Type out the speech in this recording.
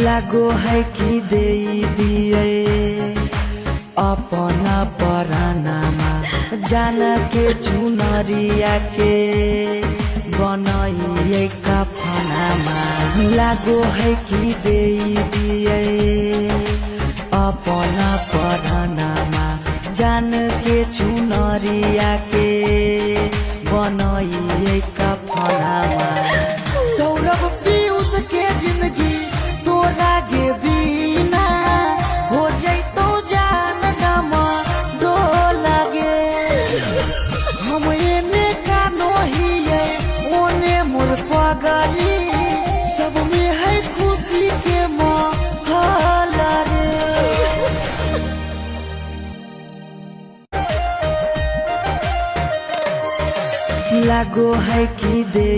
लागो है कि दे दिए अपना परानामा जान के चुनरिया के बनाइए कफनामा लागो है कि दे दिए अपना परानामा जान के चुनरिया के बनाइए कफनामा सौरभ पीयूष के जिंदगी तोरा गे बिना हो जैतो जान नमा डो लगे हम एने का नहिए ओने मोर पगली सब में है खुशी के माहौल रे लागो है कि दे